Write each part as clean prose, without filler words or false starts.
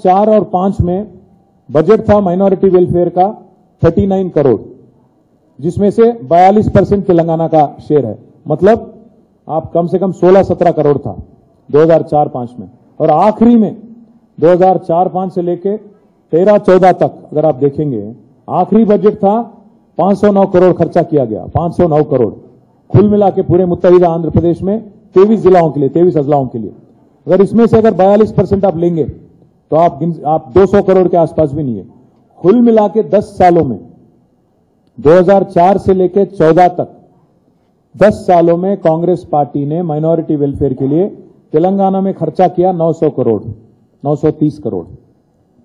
4 और 5 में बजट था माइनॉरिटी वेलफेयर का 39 करोड़, जिसमें से 42% तेलंगाना का शेयर है। मतलब आप कम से कम 16-17 करोड़ था 2004-5 में। और आखिरी में 2004-5 से लेके 13-14 तक अगर आप देखेंगे, आखिरी बजट था 509 करोड़ खर्चा किया गया, 509 करोड़ कुल मिला के पूरे मुत्तहिदा आंध्र प्रदेश में 23 जिलाओं के लिए, 23 अजलाओं के लिए। अगर इसमें से अगर 42% आप लेंगे तो आप 200 करोड़ के आसपास भी नहीं है। कुल मिला के 10 सालों में 2004 से लेकर 14 तक 10 सालों में कांग्रेस पार्टी ने माइनॉरिटी वेलफेयर के लिए तेलंगाना में खर्चा किया 900 करोड़, 930 करोड़,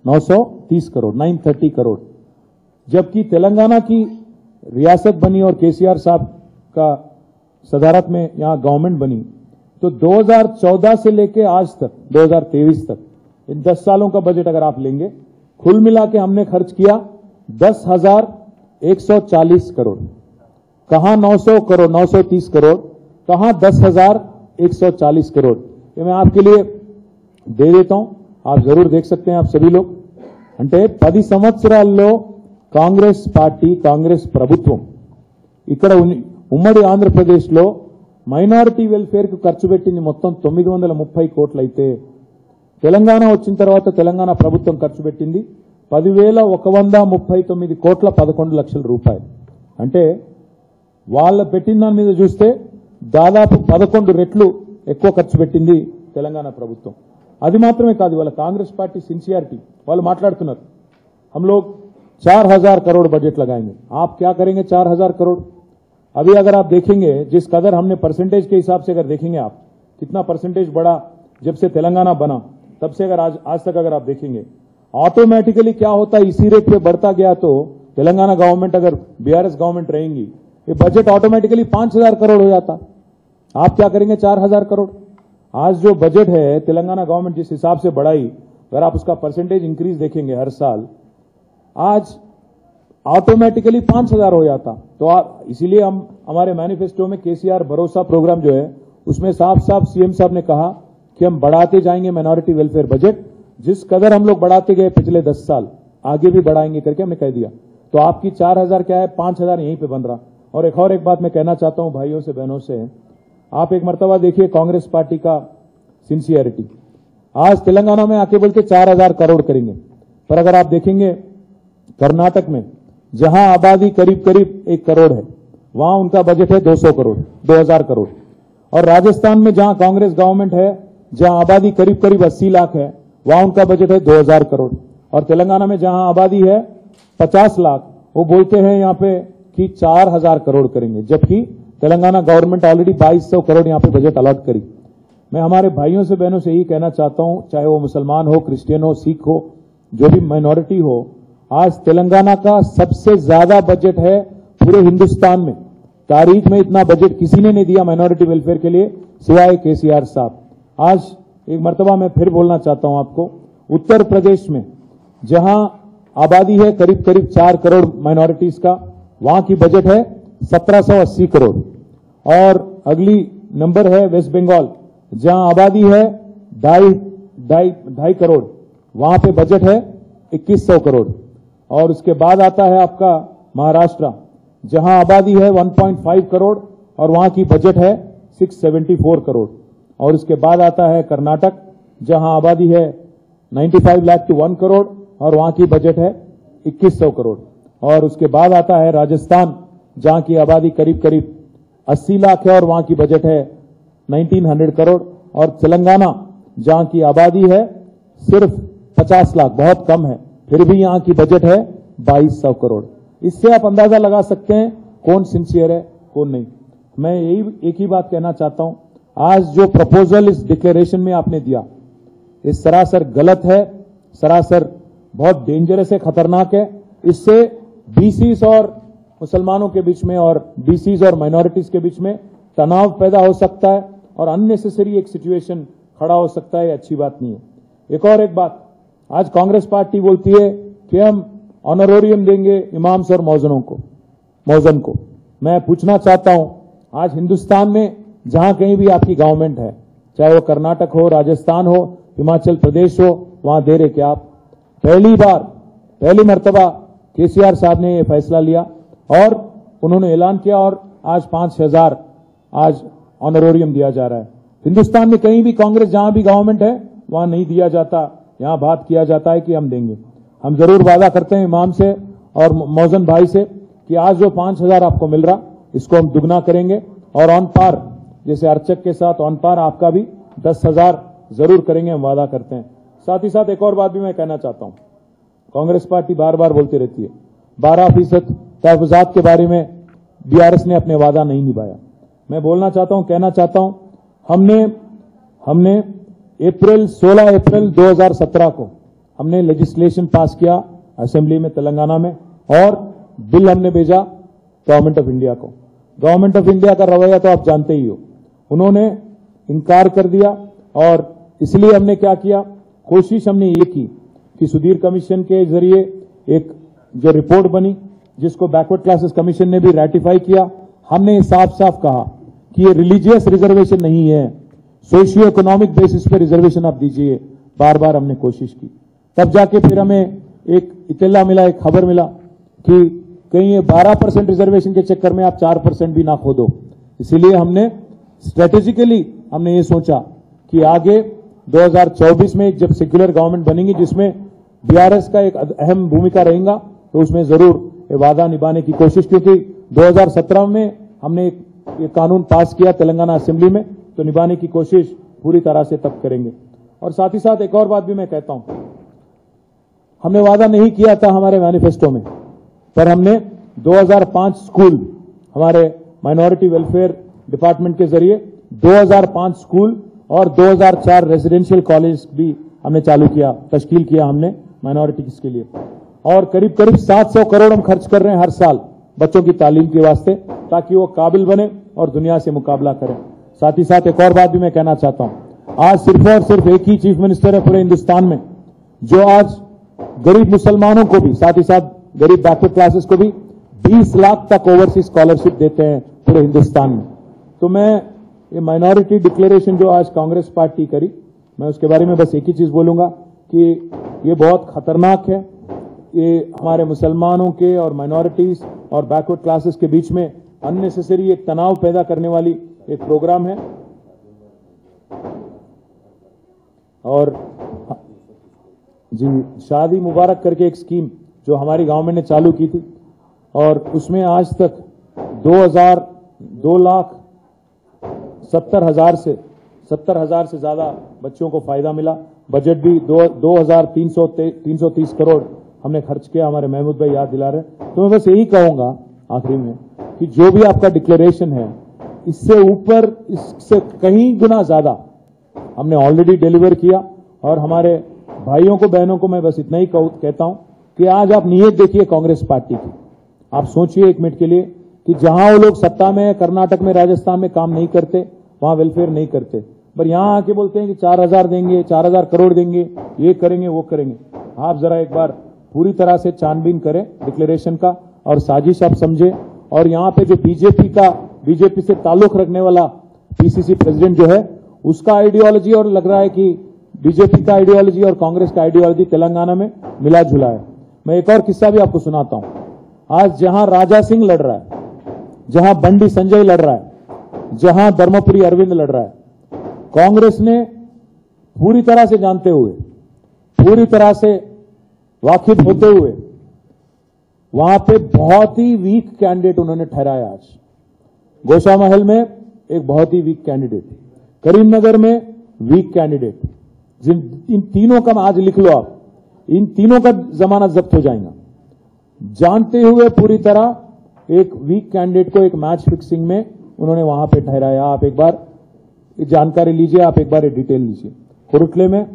930 करोड़, 930 करोड़। जबकि तेलंगाना की रियासत बनी और केसीआर साहब का सदारत में यहां गवर्नमेंट बनी, तो 2014 से लेकर आज तक 2023 तक इन 10 सालों का बजट अगर आप लेंगे, कुल मिला के हमने खर्च किया 10,140 करोड़। कहां 900 करोड़, 930 करोड़, कहां 10,140 करोड़। ये मैं आपके लिए दे देता हूं, आप जरूर देख सकते हैं आप सभी लोग। అంటే 10 సంవత్సరాల్లో కాంగ్రెస్ పార్టీ, కాంగ్రెస్ ప్రభుత్వం ఇక్కడ ఉమ్మడి ఆంధ్రప్రదేశ్లో మైనారిటీ వెల్ఫేర్కు ఖర్చు పెట్టింది మొత్తం 930 కోట్లయితే, తెలంగాణ వచ్చిన తర్వాత తెలంగాణ ప్రభుత్వం ఖర్చు పెట్టింది 10,139 కోట్ల 11 లక్షల రూపాయలు. అంటే వాళ్ళ పెట్టిన దాని మీద చూస్తే దాదాపు 11 రెట్లు ఎక్కువ ఖర్చు పెట్టింది తెలంగాణ ప్రభుత్వం. అది మాత్రమే కాదు, వాళ్ళ కాంగ్రెస్ పార్టీ సిన్సియారిటీ, వాళ్ళు మాట్లాడుతున్నారు हम लोग 4,000 करोड़ बजट लगाएंगे. आप क्या करेंगे 4,000 करोड़? अभी अगर आप देखेंगे जिस कदर हमने परसेंटेज के हिसाब से अगर देखेंगे, आप कितना परसेंटेज बढ़ा जब से तेलंगाना बना, तब से अगर आज तक अगर आप देखेंगे, ऑटोमेटिकली क्या होता है, इसी रेट पे बढ़ता गया तो तेलंगाना गवर्नमेंट अगर बीआरएस गवर्नमेंट रहेंगी, ये बजट ऑटोमेटिकली 5,000 करोड़ हो जाता. आप क्या करेंगे 4,000 करोड़? आज जो बजट है तेलंगाना गवर्नमेंट जिस हिसाब से बढ़ाई, अगर आप उसका परसेंटेज इंक्रीज देखेंगे हर साल, आज ऑटोमेटिकली 5,000 हो जाता. तो इसीलिए हम हमारे मैनिफेस्टो में केसीआर भरोसा प्रोग्राम जो है उसमें साफ साफ सीएम साहब ने कहा कि हम बढ़ाते जाएंगे माइनॉरिटी वेलफेयर बजट, जिस कदर हम लोग बढ़ाते गए पिछले 10 साल आगे भी बढ़ाएंगे करके हमने कह दिया. तो आपकी 4,000 क्या है, 5,000 यहीं पे बन रहा. और एक बात मैं कहना चाहता हूं भाइयों से, बहनों से, आप एक मर्तबा देखिए कांग्रेस पार्टी का सिंसियरिटी. आज तेलंगाना में आके बोलते 4,000 करोड़ करेंगे, पर अगर आप देखेंगे कर्नाटक में जहां आबादी करीब करीब 1 करोड़ है, वहां उनका बजट है 200 करोड़, 2,000 करोड़. और राजस्थान में जहां कांग्रेस गवर्नमेंट है, जहां आबादी करीब करीब 80 लाख है, वहां उनका बजट है 2,000 करोड़. और तेलंगाना में जहां आबादी है 50 लाख, वो बोलते हैं यहां पे कि 4,000 करोड़ करेंगे, जबकि तेलंगाना गवर्नमेंट ऑलरेडी 2,200 करोड़ यहां पे बजट अलॉट करी. मैं हमारे भाइयों से, बहनों से यही कहना चाहता हूं, चाहे वो मुसलमान हो, क्रिश्चियन हो, सिख हो, जो भी माइनॉरिटी हो, आज तेलंगाना का सबसे ज्यादा बजट है पूरे हिंदुस्तान में. तारीख में इतना बजट किसी ने नहीं दिया माइनॉरिटी वेलफेयर के लिए सिवाय केसीआर साहब. आज एक मर्तबा मैं फिर बोलना चाहता हूं आपको, उत्तर प्रदेश में जहां आबादी है करीब करीब 4 करोड़ माइनॉरिटीज का, वहां की बजट है 1,780 करोड़. और अगली नंबर है वेस्ट बंगाल, जहां आबादी है 2.5 करोड़, वहां पे बजट है 2,100 करोड़. और उसके बाद आता है आपका महाराष्ट्र, जहां आबादी है 1.5 करोड़ और वहां की बजट है 674 करोड़. और उसके बाद आता है कर्नाटक, जहां आबादी है 95 लाख टू 1 करोड़ और वहां की बजट है 2,100 करोड़. और उसके बाद आता है राजस्थान, जहां की आबादी करीब करीब 80 लाख है और वहां की बजट है 1,900 करोड़. और तेलंगाना, जहां की आबादी है सिर्फ 50 लाख, बहुत कम है, फिर भी यहां की बजट है 2,200 करोड़. इससे आप अंदाजा लगा सकते हैं कौन सिंसियर है कौन नहीं. मैं यही एक ही बात कहना चाहता हूं, आज जो प्रपोजल इस डिक्लेरेशन में आपने दिया, ये सरासर गलत है, सरासर बहुत डेंजरस है, खतरनाक है. इससे बीसीज और मुसलमानों के बीच में और बीसीज और माइनॉरिटीज के बीच में तनाव पैदा हो सकता है और अननेसेसरी एक सिचुएशन खड़ा हो सकता है. अच्छी बात नहीं है. एक बात, आज कांग्रेस पार्टी बोलती है कि हम ऑनरोरियम देंगे इमाम्स और मौजन को. मैं पूछना चाहता हूं, आज हिंदुस्तान में जहां कहीं भी आपकी गवर्नमेंट है, चाहे वो कर्नाटक हो, राजस्थान हो, हिमाचल प्रदेश हो, वहां दे रहे क्या आप? पहली मर्तबा केसीआर साहब ने यह फैसला लिया और उन्होंने ऐलान किया और आज 5,000 आज ऑनरोरियम दिया जा रहा है। हिंदुस्तान में कहीं भी कांग्रेस जहां भी गवर्नमेंट है वहां नहीं दिया जाता, यहां बात किया जाता है कि हम देंगे। हम जरूर वादा करते हैं इमाम से और मौजन भाई से कि आज जो 5,000 आपको मिल रहा इसको हम दुगना करेंगे और ऑन पार, जैसे अर्चक के साथ ऑन पार आपका भी 10,000 जरूर करेंगे, हम वादा करते हैं। साथ ही साथ एक और बात भी मैं कहना चाहता हूं, कांग्रेस पार्टी बार बार बोलती रहती है 12% तहफुजात के बारे में बीआरएस ने अपने वादा नहीं निभाया। मैं बोलना चाहता हूं, कहना चाहता हूं, हमने 16 अप्रैल 2017 को हमने लेजिस्लेशन पास किया असेंबली में तेलंगाना में और बिल हमने भेजा गवर्नमेंट ऑफ इंडिया को। गवर्नमेंट ऑफ इंडिया का रवैया तो आप जानते ही हो, उन्होंने इनकार कर दिया और इसलिए हमने क्या किया, कोशिश हमने ये की कि सुधीर कमीशन के जरिए एक जो रिपोर्ट बनी जिसको बैकवर्ड क्लासेस कमीशन ने भी रैटिफाई किया, हमने साफ साफ कहा कि ये रिलीजियस रिजर्वेशन नहीं है, सोशियो इकोनॉमिक बेसिस पे रिजर्वेशन आप दीजिए। बार बार हमने कोशिश की, तब जाके फिर हमें एक इतला मिला, एक खबर मिला कि कहीं ये 12% रिजर्वेशन के चक्कर में आप 4% भी ना खो दो। इसीलिए हमने स्ट्रेटेजिकली हमने ये सोचा कि आगे 2024 में जब सेक्युलर गवर्नमेंट बनेगी जिसमें बीआरएस का एक अहम भूमिका रहेगा, तो उसमें जरूर वादा निभाने की कोशिश, क्योंकि 2017 में हमने एक कानून पास किया तेलंगाना असेंबली में, तो निभाने की कोशिश पूरी तरह से तब करेंगे। और साथ ही साथ एक और बात भी मैं कहता हूं, हमने वादा नहीं किया था हमारे मैनिफेस्टो में, पर हमने 2005 स्कूल हमारे माइनॉरिटी वेलफेयर डिपार्टमेंट के जरिए 2005 स्कूल और 2004 रेजिडेंशियल कॉलेज भी हमने चालू किया, तश्कील किया हमने माइनॉरिटीज के लिए, और करीब करीब 700 करोड़ हम खर्च कर रहे हैं हर साल बच्चों की तालीम के वास्ते, ताकि वो काबिल बने और दुनिया से मुकाबला करें। साथ ही साथ एक और बात भी मैं कहना चाहता हूं, आज सिर्फ और सिर्फ एक ही चीफ मिनिस्टर है पूरे हिंदुस्तान में जो आज गरीब मुसलमानों को भी, साथ ही साथ गरीब बैकवर्ड क्लासेस को भी 20 लाख तक ओवरसीज स्कॉलरशिप देते हैं पूरे हिंदुस्तान में। तो मैं ये माइनॉरिटी डिक्लेरेशन जो आज कांग्रेस पार्टी करी, मैं उसके बारे में बस एक ही चीज बोलूंगा कि ये बहुत खतरनाक है। ये हमारे मुसलमानों के और माइनॉरिटीज और बैकवर्ड क्लासेस के बीच में अननेसेसरी एक तनाव पैदा करने वाली एक प्रोग्राम है। और जी, शादी मुबारक करके एक स्कीम जो हमारी गवर्नमेंट ने चालू की थी और उसमें आज तक 2,70,000 से ज्यादा बच्चों को फायदा मिला। बजट भी 2,330 करोड़ हमने खर्च किया, हमारे महमूद भाई याद दिला रहे। तो मैं बस यही कहूंगा आखिरी में कि जो भी आपका डिक्लेरेशन है इससे ऊपर, इससे कहीं गुना ज्यादा हमने ऑलरेडी डिलीवर किया। और हमारे भाइयों को, बहनों को मैं बस इतना ही कहता हूं कि आज आप नीयत देखिए कांग्रेस पार्टी की, आप सोचिए एक मिनट के लिए कि जहां वो लोग सत्ता में, कर्नाटक में, राजस्थान में काम नहीं करते, वहां वेलफेयर नहीं करते, पर यहां आके बोलते हैं कि 4,000 देंगे, 4,000 करोड़ देंगे, ये करेंगे, वो करेंगे। आप जरा एक बार पूरी तरह से छानबीन करें डिक्लेरेशन का और साजिश आप समझे। और यहां पे जो बीजेपी से ताल्लुक रखने वाला पीसीसी प्रेसिडेंट जो है, उसका आइडियोलॉजी और लग रहा है कि बीजेपी का आइडियोलॉजी और कांग्रेस का आइडियोलॉजी तेलंगाना में मिला जुला है। मैं एक और किस्सा भी आपको सुनाता हूं। आज जहां राजा सिंह लड़ रहा है, जहां बंडी संजय लड़ रहा है, जहां धर्मपुरी अरविंद लड़ रहा है, कांग्रेस ने पूरी तरह से जानते हुए, पूरी तरह से वाकिफ होते हुए वहां पे बहुत ही वीक कैंडिडेट उन्होंने ठहराया। आज गोशामहल में एक बहुत ही वीक कैंडिडेट, करीमनगर में वीक कैंडिडेट, इन तीनों का आज लिख लो आप, इन तीनों का जमानत जब्त हो जाएगा। जानते हुए पूरी तरह एक वीक कैंडिडेट को एक मैच फिक्सिंग में उन्होंने वहां पे ठहराया। आप एक बार जानकारी लीजिए, आप एक बार डिटेल लीजिए। कुरुटले में,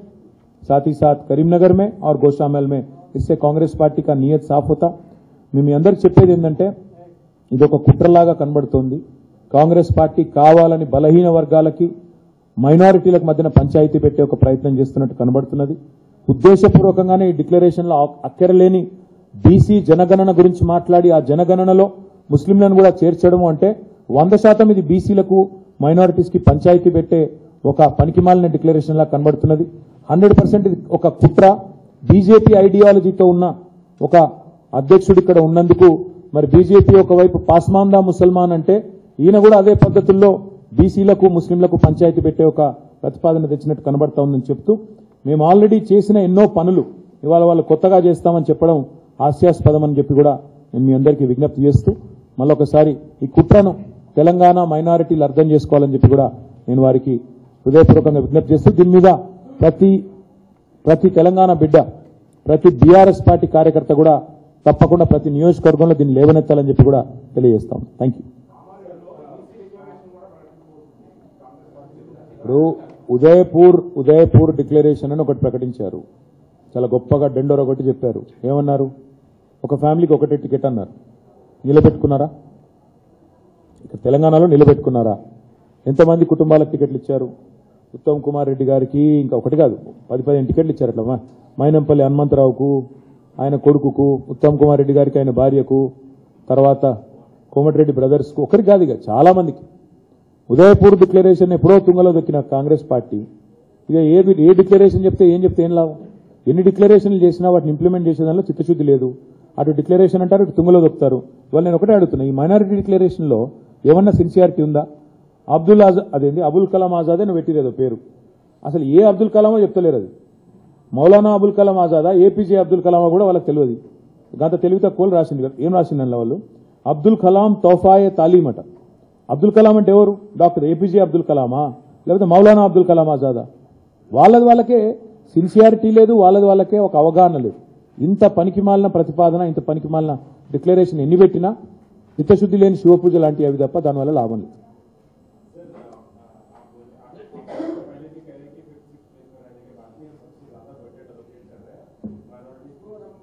साथ ही साथ करीमनगर में और गोशामहल में। इससे कांग्रेस पार्टी का नियत साफ होता। మీ అందరికి చెప్పేది ఏంటంటే ఇదొక కుట్రలాగా కనబడుతోంది। కాంగ్రెస్ పార్టీ కావాలని బలహీన వర్గాలకి, మైనారిటీలకు మధ్యన పంచాయతీ పెట్టే ఒక ప్రయత్నం చేస్తున్నట్టు కనబడుతున్నది। ఉద్దేశపూర్వకంగానే ఈ డిక్లరేషన్లో అక్కరలేని బీసీ జనగణన గురించి మాట్లాడి ఆ జనగణనలో ముస్లింలను కూడా చేర్చడం అంటే 100% ఇది బీసీలకు, మైనారిటీస్కి పంచాయతీ పెట్టే ఒక పనికిమాలిన డిక్లరేషన్ లా కనబడుతున్నది। 100% ఇది ఒక కుట్ర। బీజేపీ ఐడియాలజీతో ఉన్న ఒక అధ్యక్షుడు ఇక్కడ ఉన్నందుకు మరి బీజేపీ ఒకవైపు పాస్మాందా ముసల్మాన్ అంటే ఈయన కూడా అదే పద్ధతుల్లో బీసీలకు ముస్లింలకు పంచాయతీ పెట్టే ఒక ప్రతిపాదన తెచ్చినట్టు కనబడతా ఉందని చెప్తూ మేము ఆల్రెడీ చేసిన ఎన్నో పనులు ఇవాళ వాళ్ళు కొత్తగా చేస్తామని చెప్పడం హాస్యాస్పదం అని చెప్పి కూడా నేను మీ అందరికీ విజ్ఞప్తి చేస్తూ మళ్ళొకసారి ఈ కుట్రను తెలంగాణ మైనారిటీలు అర్థం చేసుకోవాలని చెప్పి కూడా నేను వారికి హృదయపూర్వకంగా విజ్ఞప్తి చేస్తూ దీని మీద ప్రతి తెలంగాణ బిడ్డ ప్రతి బీఆర్ఎస్ పార్టీ కార్యకర్త కూడా తప్పకుండా ప్రతి నియోజకవర్గంలో దీన్ని లేవనెత్తాలని చెప్పి కూడా తెలియజేస్తాం. Thank you. ఇప్పుడు ఉదయపూర్ డిక్లరేషన్ అని ఒకటి ప్రకటించారు. చాలా గొప్పగా డెండోర్ ఒకటి చెప్పారు. ఏమన్నారు? ఒక ఫ్యామిలీకి ఒకటే టికెట్ అన్నారు. నిలబెట్టుకున్నారా? ఇక తెలంగాణలో నిలబెట్టుకున్నారా? ఎంతమంది కుటుంబాలకు టికెట్లు ఇచ్చారు? ఉత్తమ్ కుమార్ రెడ్డి గారికి ఇంకా ఒకటి కాదు 10-15 టికెట్లు ఇచ్చారు. అట్లా మైనంపల్లి హనుమంతరావుకు, ఆయన కొడుకుకు, ఉత్తమ్ కుమార్ రెడ్డి గారికి, ఆయన భార్యకు, తర్వాత కోమటిరెడ్డి బ్రదర్స్కు, ఒకరికి కాదు ఇక చాలా మందికి. ఉదయపూర్ డిక్లరేషన్ ఎప్పుడో తుంగలో దొక్కిన కాంగ్రెస్ పార్టీ ఇక ఏ డిక్లరేషన్ చెప్తే ఏం లాభం? ఎన్ని డిక్లరేషన్లు చేసినా వాటిని ఇంప్లిమెంట్ చేసేదానిలో చిత్తశుద్ధి లేదు. అటు డిక్లరేషన్ అంటారు, ఇటు తుంగలో దొక్కుతారు. ఇవాళ నేను ఒకటే అడుగుతున్నా, ఈ మైనారిటీ డిక్లరేషన్లో ఏమన్నా సిన్సియారిటీ ఉందా? అబుల్ కలాం ఆజాదే నువ్వు పెట్టిరేదో పేరు, అసలు ఏ అబ్దుల్ కలామో చెప్తలేరు. అది మౌలానా అబుల్ కలాం ఆజాదా, ఏపీజే అబ్దుల్ కలామా కూడా వాళ్ళకి తెలియదు. గంత తెలివి తక్కువ రాసింది కదా. ఏం రాసిందని వాళ్ళు? అబ్దుల్ కలాం తోఫాయే తాలీం అట. అబ్దుల్ కలాం అంటే ఎవరు? డాక్టర్ ఏపీజే అబ్దుల్ కలామా లేకపోతే మౌలానా అబ్దుల్ కలాం ఆజాదా? వాళ్ళకే సిన్సియారిటీ లేదు, వాళ్ళకే ఒక అవగాహన లేదు. ఇంత పనికిమాలిన ప్రతిపాదన, ఇంత పనికిమాలిన డిక్లరేషన్ ఎన్ని పెట్టినా చిత్తశుద్ధి లేని శివపూజ లాంటివి అవి తప్ప దానివల్ల లాభం లేదు.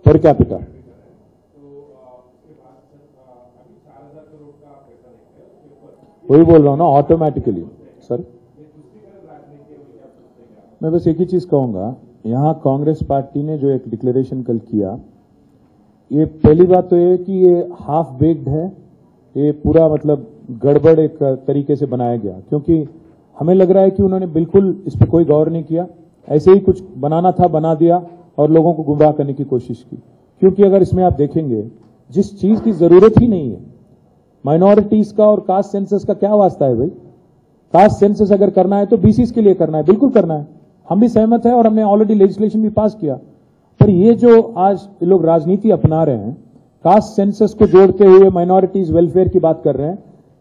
पर कैपिटा वही बोल रहा हूं ना, ऑटोमेटिकली. सर मैं बस एक ही चीज कहूंगा, यहां कांग्रेस पार्टी ने जो एक डिक्लेरेशन कल किया, ये पहली बात तो ये कि ये हाफ बेक्ड है. ये पूरा मतलब गड़बड़ एक तरीके से बनाया गया, क्योंकि हमें लग रहा है कि उन्होंने बिल्कुल इस पर कोई गौर नहीं किया. ऐसे ही कुछ बनाना था, बना दिया और लोगों को गुमराह करने की कोशिश की. क्योंकि अगर इसमें आप देखेंगे जिस चीज की जरूरत ही नहीं है, माइनॉरिटीज का और कास्ट सेंसस का क्या वास्ता है भाई? कास्ट सेंसस अगर करना है तो बीसीस के लिए करना है, बिल्कुल करना है, हम भी सहमत है और हमने ऑलरेडी लेजिस्लेशन भी पास किया. पर ये जो आज लोग राजनीति अपना रहे हैं, कास्ट सेंसस को जोड़ते हुए माइनॉरिटीज वेलफेयर की बात कर रहे हैं,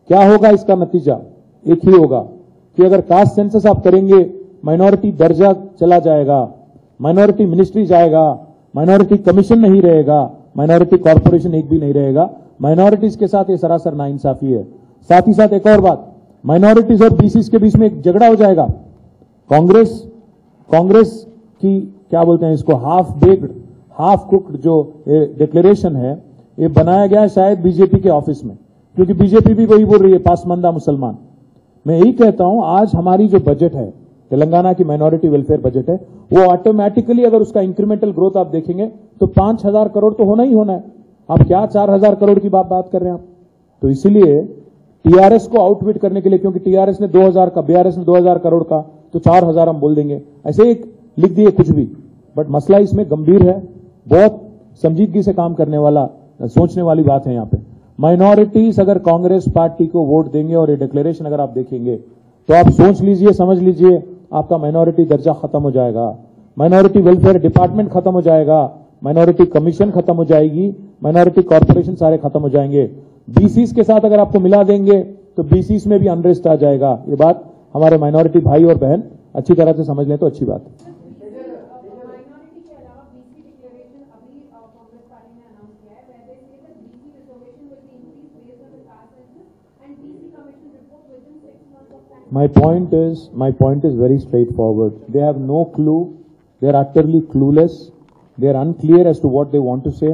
क्या होगा? इसका नतीजा एक ही होगा कि अगर कास्ट सेंसस आप करेंगे, माइनॉरिटी दर्जा चला जाएगा, माइनॉरिटी मिनिस्ट्री जाएगा, माइनॉरिटी कमीशन नहीं रहेगा, माइनॉरिटी कॉर्पोरेशन एक भी नहीं रहेगा. माइनॉरिटीज के साथ ये सरासर नाइंसाफी है. साथ ही साथ एक और बात, माइनॉरिटीज और बीसीस के बीच में एक झगड़ा हो जाएगा. कांग्रेस की क्या बोलते हैं इसको, हाफ बेक्ड हाफ कुक्ड जो डिक्लेरेशन है, ये बनाया गया है शायद बीजेपी के ऑफिस में, क्योंकि बीजेपी भी वही बोल रही है, पासमानदा मुसलमान. मैं यही कहता हूं, आज हमारी जो बजट है, तेलंगाना की माइनॉरिटी वेलफेयर बजट है, वो ऑटोमेटिकली अगर उसका इंक्रीमेंटल ग्रोथ आप देखेंगे तो 5,000 करोड़ तो होना ही होना है. आप क्या 4,000 करोड़ की बात कर रहे हैं आप? तो इसीलिए टीआरएस को आउटविट करने के लिए, क्योंकि टीआरएस ने 2,000 का, बीआरएस ने 2,000 करोड़ का, तो 4,000 हम बोल देंगे, ऐसे एक लिख दिए कुछ भी. बट मसला इसमें गंभीर है, बहुत संजीदगी से काम करने वाला, सोचने वाली बात है. यहाँ पे माइनॉरिटीज अगर कांग्रेस पार्टी को वोट देंगे और ये डिक्लेरेशन अगर आप देखेंगे तो आप सोच लीजिए, समझ लीजिए, आपका माइनॉरिटी दर्जा खत्म हो जाएगा, माइनॉरिटी वेलफेयर डिपार्टमेंट खत्म हो जाएगा, माइनॉरिटी कमीशन खत्म हो जाएगी, माइनॉरिटी कॉर्पोरेशन सारे खत्म हो जाएंगे. बीसीस के साथ अगर आपको मिला देंगे तो बीसीस में भी अनरेस्ट आ जाएगा. ये बात हमारे माइनॉरिटी भाई और बहन अच्छी तरह से समझ लें तो अच्छी बात है. My point is very straightforward. They have no clue. They are utterly clueless. They are unclear as to what they want to say.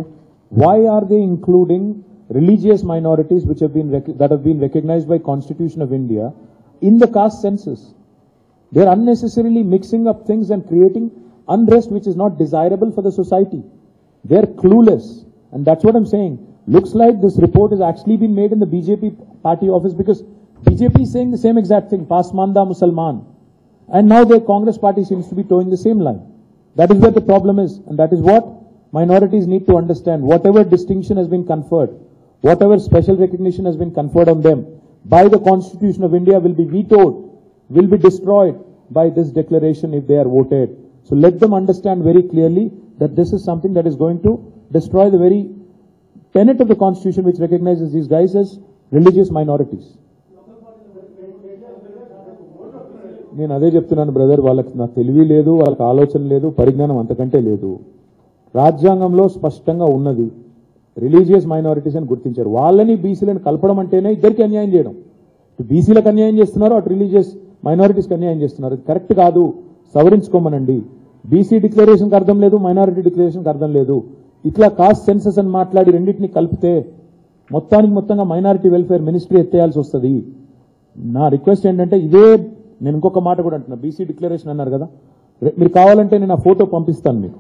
Why are they including religious minorities that have been recognized by Constitution of India in the caste census? They are unnecessarily mixing up things and creating unrest which is not desirable for the society. They are clueless, and that's what I'm saying. Looks like this report has actually been made in the BJP party office, because BJP is saying the same exact thing, Pasmanda Musalman. And now the Congress party seems to be towing the same line. That is where the problem is, and that is what minorities need to understand. Whatever distinction has been conferred, whatever special recognition has been conferred on them by the Constitution of India will be vetoed, will be destroyed by this declaration if they are voted. So let them understand very clearly that this is something that is going to destroy the very tenet of the Constitution which recognizes these guys as religious minorities. నేను అదే చెప్తున్నాను brother, వాళ్ళకి నాకు తెలివి లేదు, వాళ్ళకి ఆలోచన లేదు, పరిజ్ఞానం అంతకంటే లేదు. రాజ్యాంగంలో స్పష్టంగా ఉన్నది, రిలీజియస్ మైనారిటీస్ అని గుర్తించారు. వాళ్ళని బీసీలను కలపడం అంటేనే ఇద్దరికి అన్యాయం చేయడం. ఇటు బీసీలకు అన్యాయం చేస్తున్నారు, అటు రిలీజియస్ మైనారిటీస్కి అన్యాయం చేస్తున్నారు. ఇది కరెక్ట్ కాదు, సవరించుకోమనండి. బీసీ డిక్లరేషన్కి అర్థం లేదు, మైనారిటీ డిక్లరేషన్కి అర్థం లేదు. ఇట్లా కాస్ట్ సెన్సస్ అని మాట్లాడి రెండింటిని కలిపితే మొత్తంగా మైనారిటీ వెల్ఫేర్ మినిస్ట్రీ ఎత్తేయాల్సి వస్తుంది. నా రిక్వెస్ట్ ఏంటంటే ఇదే, నేను ఇంకొక మాట కూడా అంటున్నా, బీసీ డిక్లరేషన్ అన్నారు కదా, మీరు కావాలంటే నేను ఆ ఫోటో పంపిస్తాను మీకు.